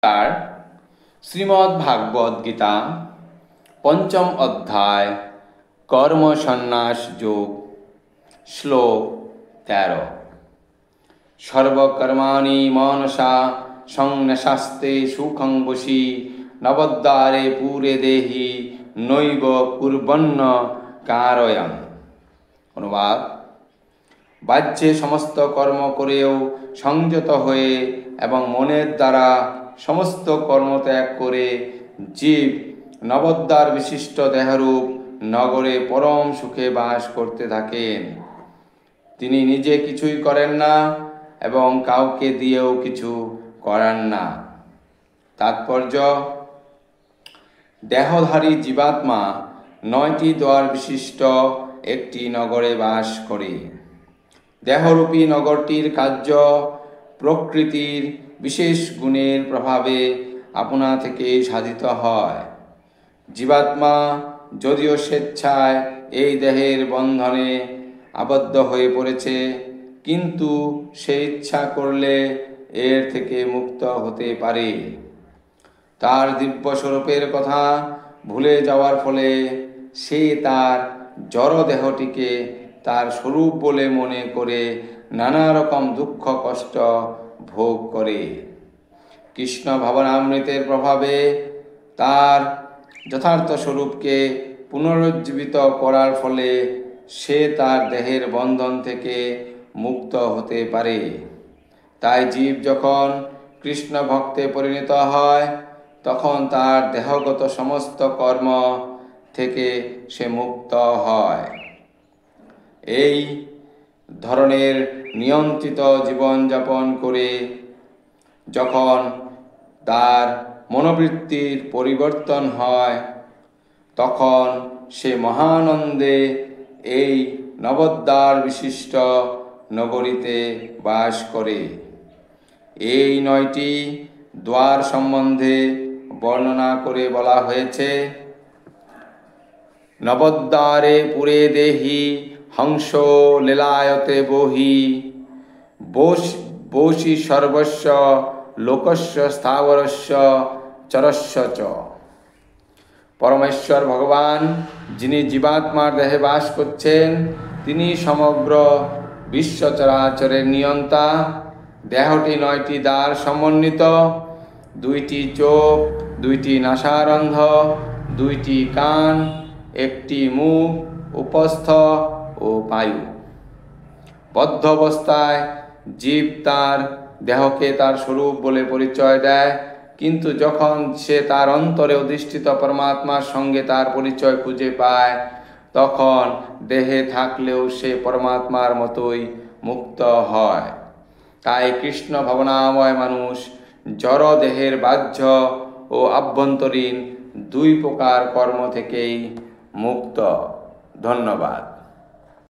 তার শ্রীমদ্ ভাগবত গীতা পঞ্চম অধ্যায় কর্ম সন্ন্যাস যোগ শ্লোক 13। সর্বকর্মাণি মনসা সংন্যাসাস্তে সুখং বশী নবদ্বারে পুরে দেহি নৈব কুর্বন্ন কারয়ং। অনুবাদ: বাহ্যে সমস্ত কর্ম করেও সংযত হয়ে এবং মনের দ্বারা সমস্ত কর্ম ত্যাগ করে জীব নবদ্বার বিশিষ্ট দেহরূপ নগরে পরম সুখে বাস করতে থাকেন। তিনি নিজে কিছুই করেন না এবং কাউকে দিয়েও কিছু করান না। তাৎপর্য: দেহধারী জীবাত্মা 9টি দ্বার বিশিষ্ট একটি নগরে বাস করে। দেহরূপী নগরটির কার্য প্রকৃতির বিশেষ গুণের প্রভাবে আপনা থেকে সাধিত হয়। জীবাত্মা যদিও স্বেচ্ছায় এই দেহের বন্ধনে আবদ্ধ হয়ে পড়েছে, কিন্তু সে ইচ্ছা করলে এর থেকে মুক্ত হতে পারে। তার দিব্য স্বরূপের কথা ভুলে যাওয়ার ফলে সে তার জড় দেহটিকে তার স্বরূপ বলে মনে করে নানা রকম দুঃখ কষ্ট ভোগ করে। কৃষ্ণ ভাবনামৃতের প্রভাবে তার যথার্থ স্বরূপকে পুনরুজ্জীবিত করার ফলে সে তার দেহের বন্ধন থেকে মুক্ত হতে পারে। তাই জীব যখন কৃষ্ণ ভক্তে পরিণত হয়, তখন তার দেহগত সমস্ত কর্ম থেকে সে মুক্ত হয়। এই ধরনের নিয়ন্ত্রিত জীবনযাপন করে যখন তার মনোবৃত্তির পরিবর্তন হয়, তখন সে মহানন্দে এই নবদ্বার বিশিষ্ট নগরীতে বাস করে। এই 9টি দ্বার সম্বন্ধে বর্ণনা করে বলা হয়েছে: নবদ্বারে পুরে দেহি হংস লীলায়তে বহি বশী সর্বস্ব লোকস্য স্থাবরস্য চরস্য চ। পরমেশ্বর ভগবান, যিনি জীবাত্মার দেহে বাস করছেন, তিনি সমগ্র বিশ্ব চরাচরের নিয়ন্তা। দেহটি 9টি দ্বার সমন্বিত, 2টি চোখ, 2টি নাসারন্ধ্র, 2টি কান, 1টি মুখ, উপস্থ ও পায়ু। বদ্ধ অবস্থায় জীব তার দেহকে তার স্বরূপ বলে পরিচয় দেয়, কিন্তু যখন সে তার অন্তরে অধিষ্ঠিত পরমাত্মার সঙ্গে তার পরিচয় খুঁজে পায়, তখন দেহে থাকলেও সে পরমাত্মার মতোই মুক্ত হয়। তাই কৃষ্ণ ভাবনাময় মানুষ জড় দেহের বাহ্য ও আভ্যন্তরীণ 2 প্রকার কর্ম থেকেই মুক্ত। ধন্যবাদ।